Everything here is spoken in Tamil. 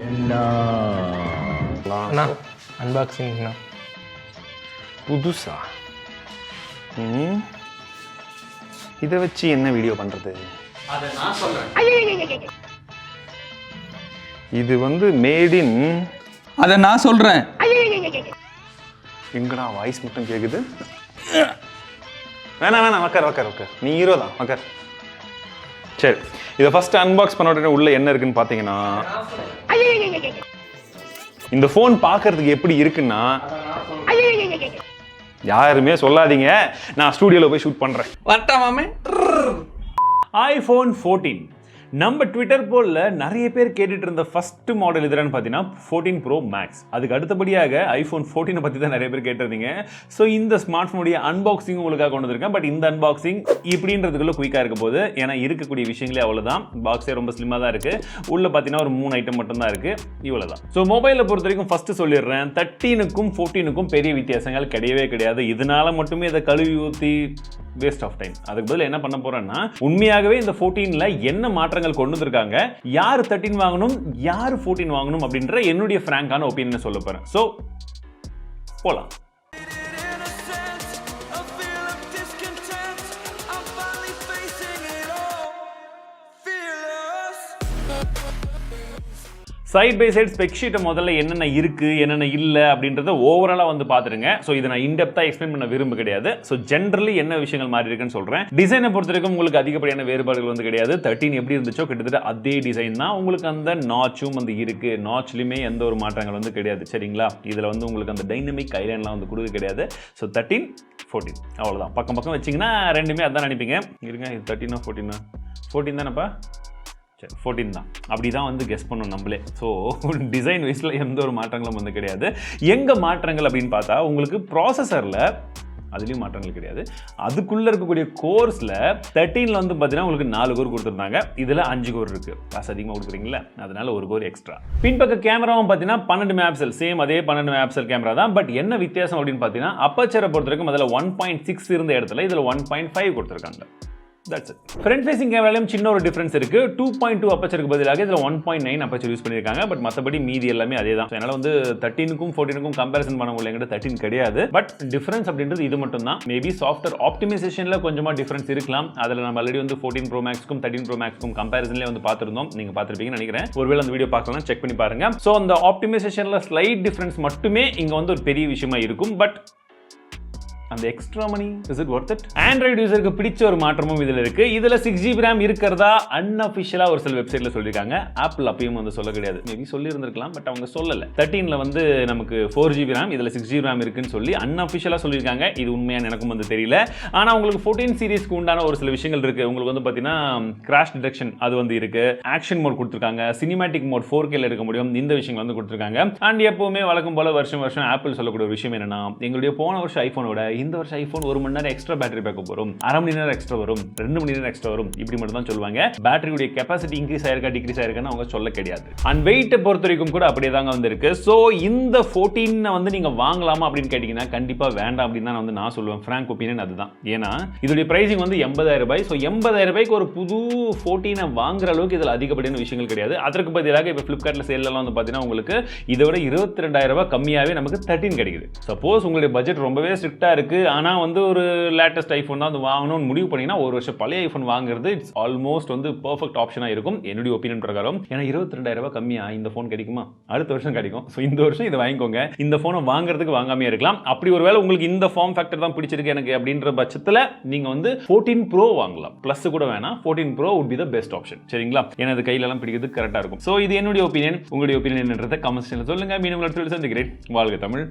அண்ணா அன்பாக்சிங்ண்ணா. புதுசா? இதை வச்சு என்ன வீடியோ பண்றது? அதை நான் சொல்றேன். இது வந்து மேட் இன். அதை நான் சொல்றேன். எங்கடா வாய்ஸ் மட்டும் கேக்குது? வேணாம் உக்கார். நீ ஹீரோ தான், உக்கார். சரி, இதை ஃபர்ஸ்ட் அன்பாக்ஸ் பண்ண உடனே உள்ள என்ன இருக்குன்னு பாத்தீங்கன்னா, இந்த போன் பாக்குறதுக்கு எப்படி இருக்குன்னா, யாருமே சொல்லாதீங்க, நான் ஸ்டுடியோல போய் ஷூட் பண்றேன். வரட்டாமே. iPhone 14 நம்ம ட்விட்டர் போல்ல நிறைய பேர் கேட்டுட்டு இருந்த ஃபர்ஸ்ட் மாடல் இதுன்னு பார்த்தீங்கன்னா 14 Pro Max. அதுக்கு அடுத்தபடியாக iPhone 14 பற்றி தான் நிறைய பேர் கேட்டிருந்தீங்க. ஸோ இந்த ஸ்மார்ட் ஃபோனுடைய அன்பாக்சிங் உங்களுக்காக கொண்டு வந்திருக்கேன். பட் இந்த அன்பாக்சிங் இப்படின்றதுக்குள்ள குயிக்காக இருக்க போது, ஏன்னா இருக்கக்கூடிய விஷயங்களே அவ்வளோதான். பாக்ஸே ரொம்ப ஸ்லிமாக தான் இருக்குது. உள்ள பார்த்தீங்கன்னா ஒரு 3 ஐட்டம் மட்டும் தான் இருக்குது. இவ்வளோ தான். ஸோ மொபைலை பொறுத்த வரைக்கும் ஃபர்ஸ்ட் சொல்லிடுறேன், 13க்கும் 14க்கும் பெரிய வித்தியாசங்கள் கிடையவே கிடையாது. இதனால மட்டுமே இதை கழுவி ஊற்றி வேஸ்ட் ஆஃப் டைம். அதுக்கு பதில் என்ன பண்ண போறேன்னா, உண்மையாகவே இந்த 14ல என்ன மாற்றங்கள் கொண்டு வந்திருக்காங்க, யார் 13 வாங்கணும் யார் 14 வாங்கணும் அப்படின்ற என்னுடைய ஃப்ராங்கான ஒப்பீனியன் சொல்ல போறேன். ஸோ போலாம். சைட் பை சைட் ஸ்பெக் ஷீட்டை முதல்ல என்னென்ன இருக்குது என்னென்ன இல்லை அப்படின்றத ஓவராலாக வந்து பார்த்துருங்க. ஸோ இதை நான் இன்டெப்த்தாக எக்ஸ்பிளைன் பண்ண விரும்ப கிடையாது. ஸோ ஜென்ரலி என்ன விஷயங்கள் மாறி இருக்குன்னு சொல்கிறேன். டிசைனை பொறுத்த வரைக்கும் உங்களுக்கு அதிகப்படியான வேறுபாடுகள் வந்து கிடையாது. 13 எப்படி இருந்துச்சோ கிட்டத்தட்ட அதே டிசைன் தான். உங்களுக்கு அந்த நாச்சும் வந்து இருக்குது. நாச்லையுமே எந்த ஒரு மாற்றங்கள் வந்து கிடையாது. சரிங்களா? இதில் வந்து உங்களுக்கு அந்த டைனமிக் ஐலைன்லாம் வந்து கொடுக்க கிடையாது. ஸோ 13, 14 அவ்வளோதான். பக்கம் பக்கம் வச்சிங்கன்னா ரெண்டுமே அதான் நினைப்பீங்க. இருங்க, இது 13 14 14 தானேப்பா? 14 தான். அப்படி தான் வந்து கெஸ் பண்ணணும் நம்மளே. ஸோ டிசைன் வைஸில் எந்த ஒரு மாற்றங்களும் வந்து கிடையாது. எங்கே மாற்றங்கள் அப்படின்னு பார்த்தா, உங்களுக்கு ப்ராசஸரில் அதுலேயும் மாற்றங்கள் கிடையாது. அதுக்குள்ளே இருக்கக்கூடிய கோர்ஸில் 13ல் வந்து பார்த்தீங்கன்னா உங்களுக்கு 4 கோர் கொடுத்துருந்தாங்க. இதில் 5 கோர் இருக்குது. காசு அதிகமாக கொடுக்குறீங்களா, அதனால ஒரு கோர் எக்ஸ்ட்ரா. பின்பக்க கேமராவும் பார்த்தீங்கன்னா 12 மெகாபிக்சல், சேம் அதே 12 மெகாபிக்சல் கேமரா தான். பட் என்ன வித்தியாசம் அப்படின்னு பார்த்தீங்கன்னா, அப்பச்சரை பொறுத்த வரைக்கும் அதில் 1.6 இருந்த இடத்துல இதில் 1.5 கொடுத்துருக்காங்க. That's it. ஃப்ரண்ட் ஃபேசிங் கேமராலையும் சின்ன ஒரு டிஃபரன்ஸ் இருக்கு. 2.2 அப்பச்சருக்கு பதிலாக இதில் 1.9 அப்பச்சர் யூஸ் பண்ணியிருக்காங்க. பட் மற்றபடி மீதி எல்லாமே அதே தான். அதனால வந்து 13க்கும் 14க்கும் கம்பேரிசன் பண்ண முடியல. எங்கிட்ட 13 கிடையாது. பட் டிஃபரன்ஸ் அப்படின்றது இது மட்டும் தான். மேபி சாஃப்ட்வேர் ஆப்டிமைசேஷன்ல கொஞ்சமா டிஃபரன்ஸ் இருக்கலாம். அதில் நம்ம ஆல்ரெடி வந்து 14 Pro Maxக்கும் 13 Pro Maxக்கும் கம்பேரிசன்லேயே வந்து பார்த்துருந்தோம். நீங்க பார்த்துருப்பீங்கன்னு நினைக்கிறேன். ஒருவேளை அந்த வீடியோ பார்க்கலாம், செக் பண்ணி பாருங்க. ஸோ அந்த ஆப்டிமைசேஷன்ல ஸ்லைட் டிஃபரன்ஸ் மட்டுமே இங்க வந்து ஒரு பெரிய விஷயமா இருக்கும். பட் அந்த extra money is it worth it? Android யூசருக்கு பிடிச்ச ஒரு மாற்றமும் இதில் இருக்கு. இதில் 6GB RAM இருக்கிறதா அன்அஃபிஷியலா ஒரு சில வெப்சைட்ல சொல்லியிருக்காங்க. ஆப்பிள் அப்பயும் வந்து சொல்ல கிடையாது. மேபி சொல்லி இருந்திருக்கலாம், பட் அவங்க சொல்லல. 13ல வந்து நமக்கு 4GB RAM, இதில் 6GB RAM இருக்குன்னு சொல்லி அன்அஃபிஷியலா சொல்லியிருக்காங்க. இது உண்மையான எனக்கும் வந்து தெரியல. ஆனால் உங்களுக்கு 14 சீரிஸ்க்கு உண்டான ஒரு சில விஷயங்கள் இருக்கு. உங்களுக்கு வந்து பார்த்தீங்கன்னா கிராஷ் டிடெக்ஷன் அது வந்து இருக்கு. ஆக்ஷன் மோட் கொடுத்துருக்காங்க. சினிமேட்டிக் மோட் 4Kல எடுக்க முடியும். இந்த விஷயங்கள் வந்து கொடுத்துருக்காங்க. அண்ட் எப்பவுமே வழக்கம் போல வருஷம் ஆப்பிள் சொல்லக்கூடிய ஒரு விஷயம் என்னன்னா, எங்களுடைய போன வருஷம் ஐபோனோட இந்த வருஷம் ஐபோன் 1 மணி நேரம் எக்ஸ்ட்ரா பேட்டரி பேக்கப் வரும், 1/2 மணி நேரம் எக்ஸ்ட்ரா வரும், 2 மணி நேரம் எக்ஸ்ட்ரா வரும். இப்படி மட்டும் தான் சொல்லுவாங்க. பேட்டரியுடைய கெபாசிட்டி இன்க்ரீஸ் ஆயிருக்கா டிக்ரீஸ் ஆயிருக்கான்னு அவங்க சொல்ல கிடையாது. அண்ட் வெயிட்டை பொறுத்த வரைக்கும் கூட அப்படியே தாங்க வந்திருக்கு. ஸோ இந்த 14 வந்து நீங்க வாங்கலாமா அப்படின்னு கேட்டீங்கன்னா கண்டிப்பா வேண்டாம் அப்படின்னு தான் வந்து நான் சொல்லுவேன். ஃப்ராங்க் ஒப்பீனியன் அதுதான். ஏன்னா இதோடைய பிரைசிங் வந்து 80,000 ரூபாய். ஸோ 80,000 ரூபாய்க்கு ஒரு புது 14 வாங்குற அளவுக்கு இதில் அதிகப்படியான விஷயங்கள் கிடையாது. அதற்கு பதிலாக இப்போ ஃபிளிப்கார்ட்ல சேல்லாம் வந்து பார்த்தீங்கன்னா உங்களுக்கு இதை விட 22,000 ரூபாய் கம்மியாகவே நமக்கு 13 கிடைக்குது. சப்போஸ் உங்களுடைய பட்ஜெட் ரொம்பவே ஸ்ட்ரிக்டா இருக்கு, ஆனால் வந்து ஒரு லேட்டஸ்ட் ஐபோன் தான் வந்து வாங்கணும்னு முடிவு பண்ணீங்கன்னா ஒரு வருஷம் பழைய ஐபோன் வாங்குறது இட்ஸ் ஆல்மோஸ்ட் வந்து பெர்ஃபெக்ட் ஆப்ஷனா இருக்கும் என்னுடைய ஒப்பீனியன் பிரகாரம். ஏன்னா 22,000 ரூபாய் கம்மியா இந்த போன் கிடைக்குமா? அடுத்த வருஷம் கிடைக்கும். ஸோ இந்த வருஷம் இதை வாங்கிக்கோங்க. இந்த போனை வாங்குறதுக்கு வாங்காமே இருக்கலாம். அப்படி ஒருவேளை உங்களுக்கு இந்த ஃபார்ம் ஃபேக்டர் தான் பிடிச்சிருக்கு எனக்கு அப்படின்ற பட்சத்தில் நீங்க வந்து 14 Pro வாங்கலாம். பிளஸ் கூட வேணாம், 14 Pro would be the best option. சரிங்களா? ஏன்னா அது கையில எல்லாம் பிடிக்கிறது கரெக்டா இருக்கும். ஸோ இது என்னுடைய ஒப்பீனியன். உங்களுடைய ஒப்பீனியன் என்னன்றதை கமெண்ட் செக்ஷன்ல சொல்லுங்க. மீண்டும் அடுத்த வீடியோல சந்திக்கிறேன். வாழ்க தமிழ்.